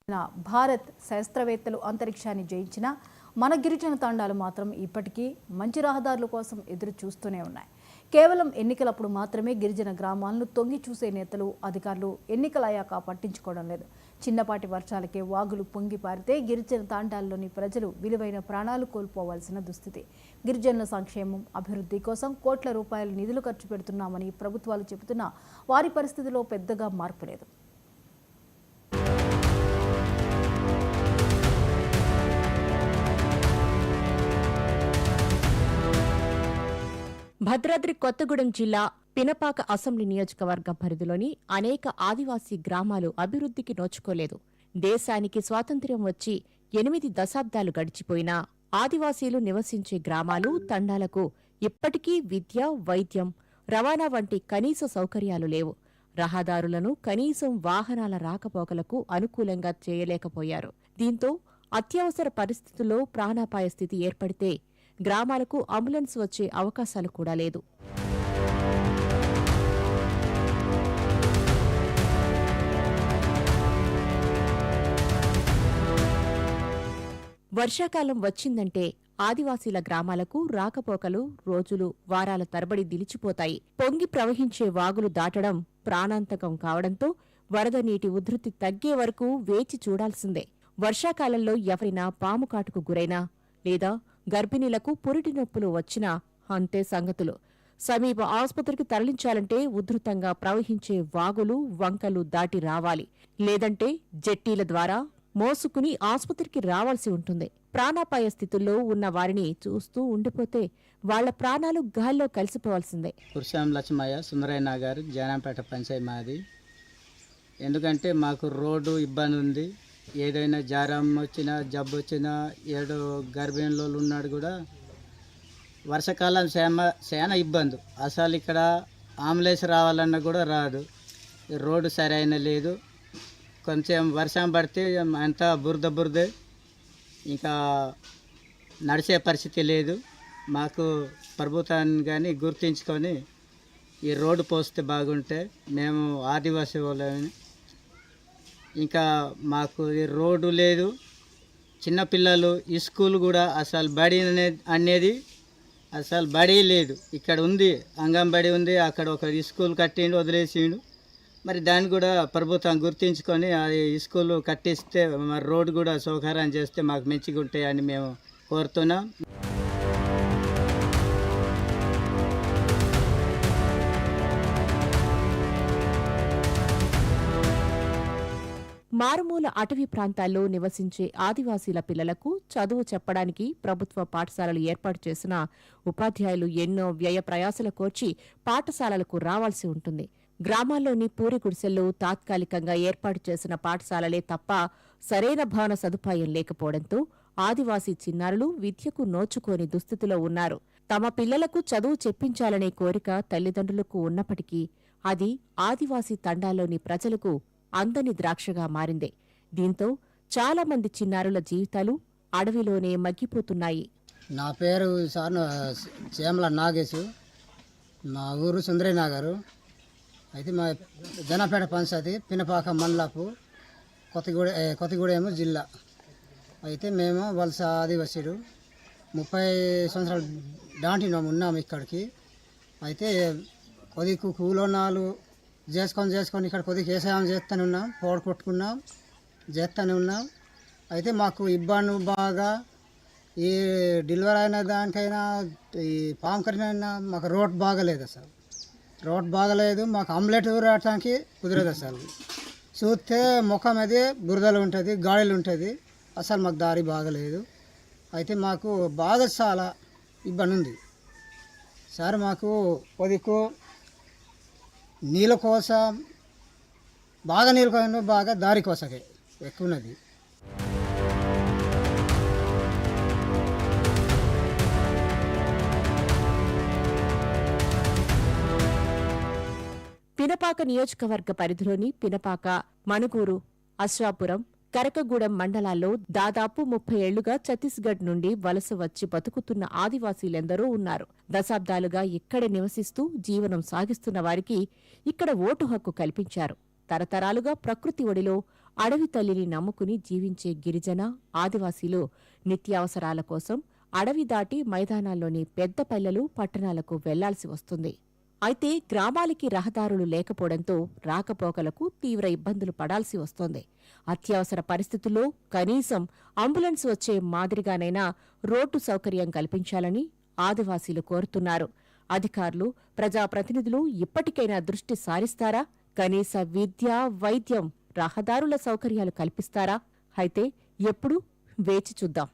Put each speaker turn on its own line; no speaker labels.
భారత్ శాస్త్రవేత్తలు అంతరిక్షాన్ని జయించిన మన గిరిజన తండాలు మాత్రం ఇప్పటికీ మంచి రహదారుల కోసం ఎదురు చూస్తూనే ఉన్నాయి. కేవలం ఎన్నికలప్పుడు మాత్రమే గిరిజన గ్రామాలను తొంగి చూసే నేతలు, అధికారులు ఎన్నికలయ్యాక పట్టించుకోవడం లేదు. చిన్నపాటి వర్షాలకే వాగులు పొంగి పారితే గిరిజన తాండాల్లోని ప్రజలు విలువైన ప్రాణాలు కోల్పోవాల్సిన దుస్థితి. గిరిజనుల సంక్షేమం, అభివృద్ధి కోసం కోట్ల రూపాయల నిధులు ఖర్చు పెడుతున్నామని ప్రభుత్వాలు చెబుతున్నా వారి పరిస్థితిలో పెద్దగా మార్పు లేదు.
భద్రాద్రి కొత్తగూడెం జిల్లా పినపాక అసెంబ్లీ నియోజకవర్గ పరిధిలోని అనేక ఆదివాసీ గ్రామాలు అభివృద్ధికి నోచుకోలేదు. దేశానికి స్వాతంత్ర్యం వచ్చి 8 దశాబ్దాలు గడిచిపోయినా ఆదివాసీలు నివసించే గ్రామాలు, తండాలకు ఇప్పటికీ విద్య, వైద్యం, రవాణా వంటి కనీస సౌకర్యాలు లేవు. రహదారులను కనీసం వాహనాల రాకపోకలకు అనుకూలంగా చేయలేకపోయారు. దీంతో అత్యవసర పరిస్థితుల్లో ప్రాణాపాయ స్థితి ఏర్పడితే గ్రామాలకు అంబులెన్స్ వచ్చే అవకాశాలు కూడా లేదు. వర్షాకాలం వచ్చిందంటే ఆదివాసీల గ్రామాలకు రాకపోకలు రోజులు, వారాల తరబడి నిలిచిపోతాయి. పొంగి ప్రవహించే వాగులు దాటడం ప్రాణాంతకం కావడంతో వరద నీటి ఉధృతి తగ్గే వరకు వేచి చూడాల్సిందే. వర్షాకాలంలో ఎవరైనా పాము కాటుకు గురైనా లేదా గర్భిణీలకు పురిటి నొప్పులు వచ్చినా అంతే సంగతులు. సమీప ఆసుపత్రికి తరలించాలంటే ఉధృతంగా ప్రవహించే వాగులు, వంకలు దాటి రావాలి. లేదంటే జెట్టీల ద్వారా మోసుకుని ఆసుపత్రికి రావాల్సి ఉంటుంది. ప్రాణాపాయ స్థితుల్లో ఉన్న వారిని చూస్తూ ఉండిపోతే వాళ్ల ప్రాణాలు గాల్లో కలిసిపోవాల్సిందే.
పురుషాం లక్ష్మయ్య, సుందరయ్య నగర్, జానంపేట పంచాయతీ మాది. ఎందుకంటే మాకు రోడ్డు ఇబ్బంది ఉంది. ఏదైనా జ్వరం వచ్చినా, జబ్బు వచ్చినా, ఏడో గర్భిణీలో ఉన్నాడు కూడా వర్షాకాలం చాలా ఇబ్బంది. అసలు ఇక్కడ అంబులెన్స్ రావాలన్నా కూడా రాదు. రోడ్డు సరైన లేదు. కొంచెం వర్షం పడితే అంతా బురదే, ఇంకా నడిచే పరిస్థితి లేదు. మాకు ప్రభుత్వాన్ని కానీ గుర్తించుకొని ఈ రోడ్డు పోస్తే బాగుంటే మేము ఆదివాసీ వాళ్ళని. ఇంకా మాకు రోడ్డు లేదు. చిన్నపిల్లలు ఈ స్కూల్ కూడా అసలు బడి అనేది అసలు బడి లేదు. ఇక్కడ ఉంది, అంగన్వాడీ ఉంది, అక్కడ ఒక స్కూల్ కట్టిండు, వదిలేసిండు. మరి దాన్ని కూడా ప్రభుత్వం గుర్తించుకొని అది స్కూల్ కట్టిస్తే మరి రోడ్డు కూడా సౌకర్యం చేస్తే మాకు మంచిగా ఉంటాయని మేము కోరుతున్నాం.
మారుమూల అటవీ ప్రాంతాల్లో నివసించే ఆదివాసీల పిల్లలకు చదువు చెప్పడానికి ప్రభుత్వ పాఠశాలలు ఏర్పాటు చేసిన ఉపాధ్యాయులు ఎన్నో వ్యయ ప్రయాసల కోర్చి పాఠశాలలకు రావాల్సి ఉంటుంది. గ్రామాల్లోని పూరి గుడిసెల్లో తాత్కాలికంగా ఏర్పాటు చేసిన పాఠశాలలే తప్ప సరైన భవన సదుపాయం లేకపోవడంతో ఆదివాసీ చిన్నారులు విద్యకు నోచుకోని దుస్థితిలో ఉన్నారు. తమ పిల్లలకు చదువు చెప్పించాలనే కోరిక తల్లిదండ్రులకు ఉన్నప్పటికీ అది ఆదివాసీ తండాల్లోని ప్రజలకు అందని ద్రాక్షగా మారింది. దీంతో చాలా మంది చిన్నారుల జీవితాలు అడవిలోనే మగ్గిపోతున్నాయి.
నా పేరు చేమల నాగేశు, మా ఊరు సుందరయ్య నగరు. అయితే మా జనపేట పంచాయతీ, పినపాక మండలపు, కొత్తగూడెం జిల్లా. అయితే మేము వలస ఆదివాసీలు 30 సంవత్సరాలు దాంటినాము, ఉన్నాము ఇక్కడికి. అయితే కొద్దిగా కూలోనాలు చేసుకొని ఇక్కడ కొద్దిగా వ్యవసాయం చేస్తూనే ఉన్నాం, పోడు కొట్టుకున్నాం, చేస్తూనే ఉన్నాం. అయితే మాకు ఇబ్బంది బాగా, ఈ డెలివరీ అయిన దానికైనా, ఈ పాము కరినైనా మాకు రోడ్ బాగలేదు. అసలు రోడ్ బాగలేదు. మాకు ఆమ్లెట్ రావడానికి కుదరదు. అసలు చూస్తే ముఖం అది బురదలు ఉంటుంది, గాడులు ఉంటుంది. అసలు మాకు దారి బాగలేదు. అయితే మాకు బాగా చాలా ఇబ్బంది ఉంది సార్. మాకు కొద్దిగా నీళ్ళ కోసం బాగా, నీళ్ళ కోసం బాగా, దారి కోసకే ఎక్కువ ఉన్నది.
పినపాక నియోజకవర్గ పరిధిలోని పినపాక, మణుగూరు, అశ్వాపురం, కరకగూడెం మండలాల్లో దాదాపు 30 ఏళ్లుగా ఛత్తీస్గఢ్ నుండి వలస వచ్చి బతుకుతున్న ఆదివాసీలెందరో ఉన్నారు. దశాబ్దాలుగా ఇక్కడే నివసిస్తూ జీవనం సాగిస్తున్న వారికి ఇక్కడ ఓటు హక్కు కల్పించారు. తరతరాలుగా ప్రకృతి ఒడిలో అడవి తల్లిని నమ్ముకుని జీవించే గిరిజన, ఆదివాసీలు నిత్యావసరాల కోసం అడవి దాటి మైదానాల్లోని పెద్ద పల్లెలు, పట్టణాలకు వెళ్లాల్సి వస్తుంది. అయితే గ్రామాలకి రహదారులు లేకపోవడంతో రాకపోకలకు తీవ్ర ఇబ్బందులు పడాల్సి వస్తోంది. అత్యవసర పరిస్థితుల్లో కనీసం అంబులెన్స్ వచ్చే మాదిరిగానైనా రోడ్డు సౌకర్యం కల్పించాలని ఆదివాసీలు కోరుతున్నారు. అధికారులు, ప్రజాప్రతినిధులు ఇప్పటికైనా దృష్టి సారిస్తారా? కనీస విద్య, వైద్యం, రహదారుల సౌకర్యాలు కల్పిస్తారా? అయితే ఎప్పుడు వేచి చూద్దాం.